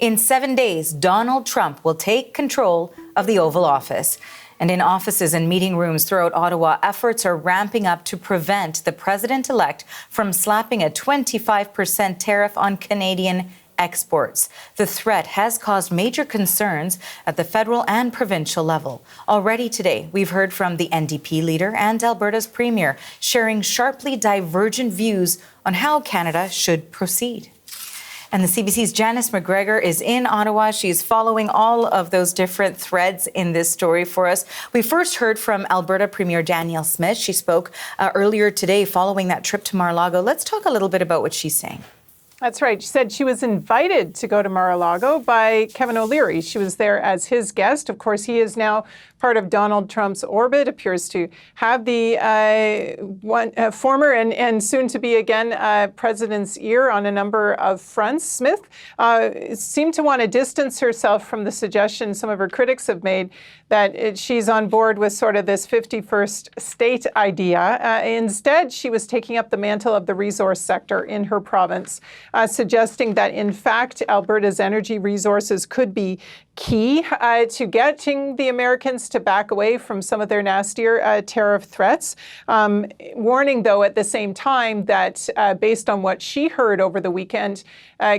In 7 days, Donald Trump will take control of the Oval Office. And in offices and meeting rooms throughout Ottawa, efforts are ramping up to prevent the president-elect from slapping a 25% tariff on Canadian exports. The threat has caused major concerns at the federal and provincial level. Already today, we've heard from the NDP leader and Alberta's premier sharing sharply divergent views on how Canada should proceed. And the CBC's Janice McGregor is in Ottawa. She's following all of those different threads in this story for us. We first heard from Alberta Premier Danielle Smith. She spoke earlier today following that trip to Mar-a-Lago. Let's talk a little bit about what she's saying. That's right. She said she was invited to go to Mar-a-Lago by Kevin O'Leary. She was there as his guest. Of course, he is now part of Donald Trump's orbit, appears to have the former and soon to be again president's ear on a number of fronts. Smith seemed to want to distance herself from the suggestion some of her critics have made that she's on board with sort of this 51st state idea. Instead, she was taking up the mantle of the resource sector in her province, suggesting that, in fact, Alberta's energy resources could be key to getting the Americans to back away from some of their nastier tariff threats. Warning, though, at the same time that based on what she heard over the weekend,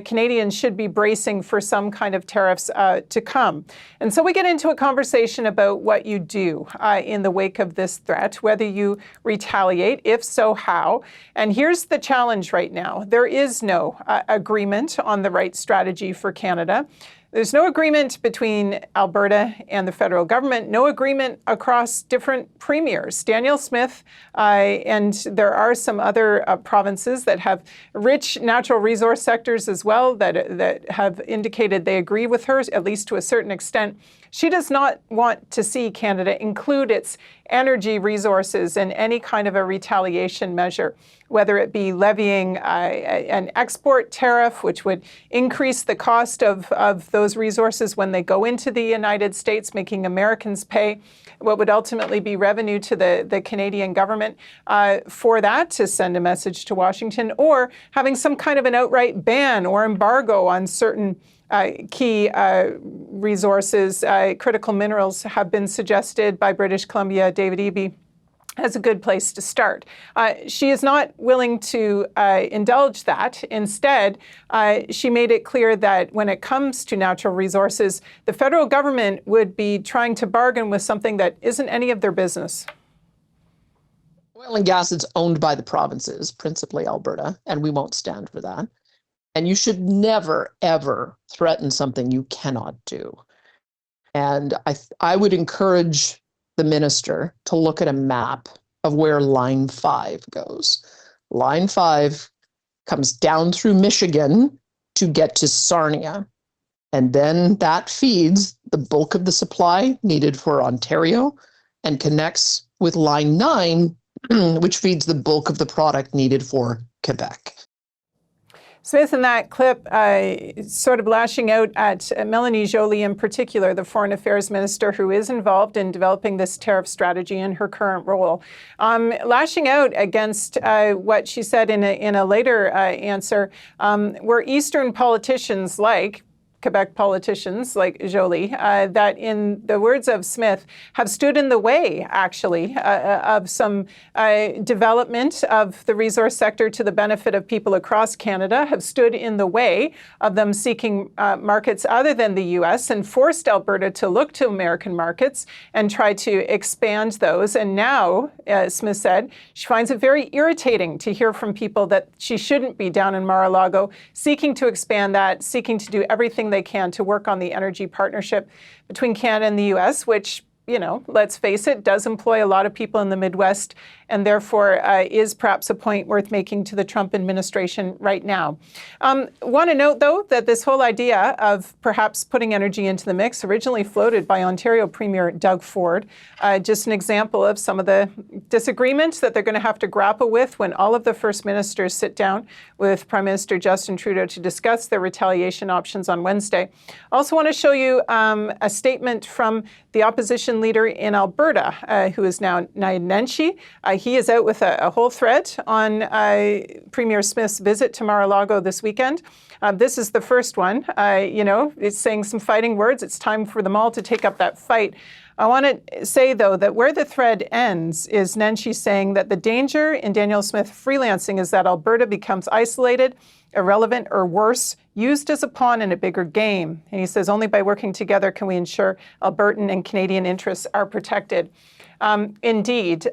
Canadians should be bracing for some kind of tariffs to come. And so we get into a conversation about what you do in the wake of this threat, whether you retaliate, if so, how. And here's the challenge right now. There is no agreement on the right strategy for Canada. There's no agreement between Alberta and the federal government, no agreement across different premiers. Danielle Smith, and there are some other provinces that have rich natural resource sectors as well that have indicated they agree with her, at least to a certain extent. She does not want to see Canada include its energy resources in any kind of a retaliation measure, whether it be levying an export tariff, which would increase the cost of those resources when they go into the United States, making Americans pay what would ultimately be revenue to the Canadian government for that to send a message to Washington, or having some kind of an outright ban or embargo on certain key resources. Critical minerals have been suggested by British Columbia, David Eby, as a good place to start. She is not willing to indulge that. Instead, she made it clear that when it comes to natural resources, the federal government would be trying to bargain with something that isn't any of their business. Oil and gas is owned by the provinces, principally Alberta, and we won't stand for that. And you should never, ever threaten something you cannot do. And I would encourage the minister to look at a map of where Line 5 goes. Line 5 comes down through Michigan to get to Sarnia. And then that feeds the bulk of the supply needed for Ontario and connects with Line 9, which feeds the bulk of the product needed for Quebec. Smith, in that clip, sort of lashing out at Melanie Joly in particular, the Foreign Affairs Minister who is involved in developing this tariff strategy in her current role, lashing out against what she said in a later answer, where Eastern politicians like Quebec politicians like Joly, that in the words of Smith, have stood in the way, actually, of some development of the resource sector to the benefit of people across Canada, have stood in the way of them seeking markets other than the U.S. and forced Alberta to look to American markets and try to expand those. And now, Smith said, she finds it very irritating to hear from people that she shouldn't be down in Mar-a-Lago, seeking to expand that, seeking to do everything they can to work on the energy partnership between Canada and the U.S., which, you know, let's face it, does employ a lot of people in the Midwest and therefore is perhaps a point worth making to the Trump administration right now. Want to note, though, that this whole idea of perhaps putting energy into the mix originally floated by Ontario Premier Doug Ford, just an example of some of the disagreements that they're going to have to grapple with when all of the First Ministers sit down with Prime Minister Justin Trudeau to discuss their retaliation options on Wednesday. Also want to show you a statement from the opposition opposition leader in Alberta, who is now Nenshi. He is out with a whole thread on Premier Smith's visit to Mar-a-Lago this weekend. This is the first one. It's saying some fighting words. It's time for them all to take up that fight. I want to say, though, that where the thread ends is Nenshi saying that the danger in Danielle Smith freelancing is that Alberta becomes isolated, irrelevant, or worse, used as a pawn in a bigger game. And he says only by working together can we ensure Albertan and Canadian interests are protected. Indeed,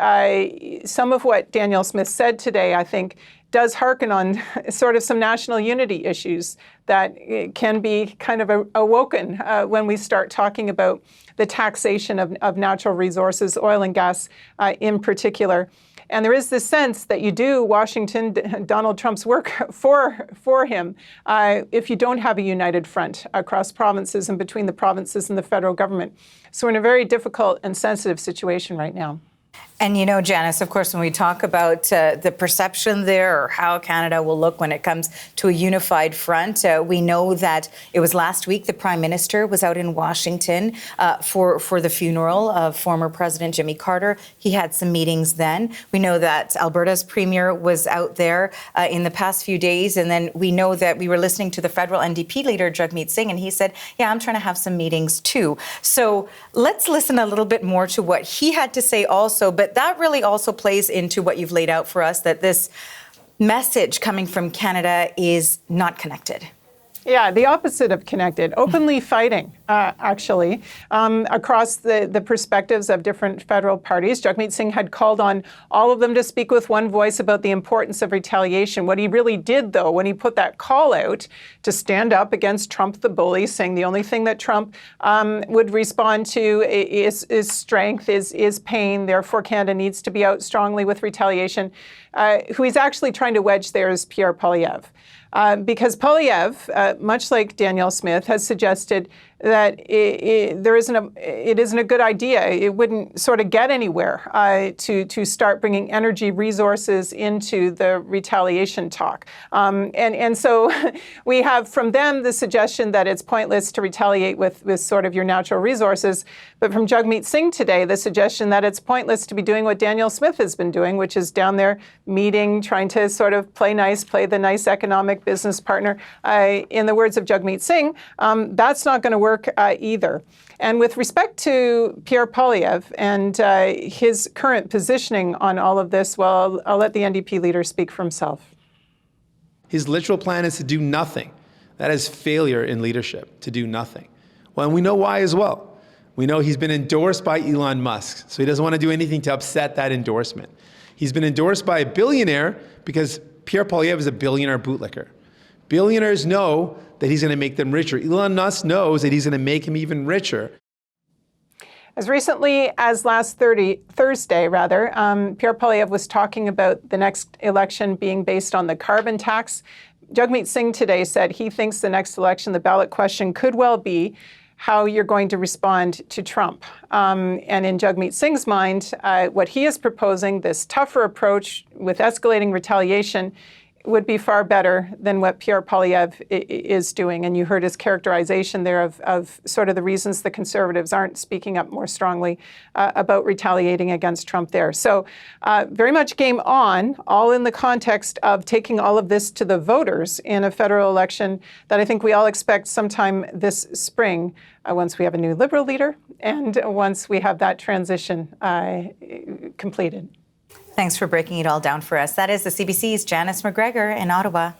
some of what Danielle Smith said today, I think, does hearken on sort of some national unity issues that can be kind of awoken when we start talking about the taxation of natural resources, oil and gas in particular. And there is this sense that you do Washington, Donald Trump's work for him if you don't have a united front across provinces and between the provinces and the federal government. So we're in a very difficult and sensitive situation right now. And Janice, of course, when we talk about the perception there or how Canada will look when it comes to a unified front, we know that it was last week the Prime Minister was out in Washington for the funeral of former President Jimmy Carter. He had some meetings then. We know that Alberta's Premier was out there in the past few days. And then we know that we were listening to the federal NDP leader, Jagmeet Singh, and he said, yeah, I'm trying to have some meetings too. So let's listen a little bit more to what he had to say also. But that really also plays into what you've laid out for us, that this message coming from Canada is not connected. Yeah, the opposite of connected, openly fighting, actually, across the perspectives of different federal parties. Jagmeet Singh had called on all of them to speak with one voice about the importance of retaliation. What he really did, though, when he put that call out to stand up against Trump the bully, saying the only thing that Trump would respond to is strength, is pain, therefore Canada needs to be out strongly with retaliation, who he's actually trying to wedge there is Pierre Poilievre. Because Poilievre, much like Danielle Smith, has suggested that it isn't a good idea. It wouldn't sort of get anywhere to start bringing energy resources into the retaliation talk. And so we have from them the suggestion that it's pointless to retaliate with sort of your natural resources. But from Jagmeet Singh today, the suggestion that it's pointless to be doing what Danielle Smith has been doing, which is down there meeting, trying to sort of play the nice economic business partner. In the words of Jagmeet Singh, that's not going to work either. And with respect to Pierre Poilievre and his current positioning on all of this, well, I'll let the NDP leader speak for himself. His literal plan is to do nothing. That is failure in leadership, to do nothing. Well, and we know why as well. We know he's been endorsed by Elon Musk, so he doesn't want to do anything to upset that endorsement. He's been endorsed by a billionaire because Pierre Poilievre is a billionaire bootlicker. Billionaires know that he's going to make them richer. Elon Musk knows that he's going to make him even richer. As recently as last Thursday, Pierre Poilievre was talking about the next election being based on the carbon tax. Jagmeet Singh today said he thinks the next election, the ballot question, could well be how you're going to respond to Trump. And in Jagmeet Singh's mind, what he is proposing, this tougher approach with escalating retaliation, would be far better than what Pierre Poilievre is doing. And you heard his characterization there of sort of the reasons the Conservatives aren't speaking up more strongly about retaliating against Trump there. So very much game on, all in the context of taking all of this to the voters in a federal election that I think we all expect sometime this spring, once we have a new Liberal leader and once we have that transition completed. Thanks for breaking it all down for us. That is the CBC's Janice McGregor in Ottawa.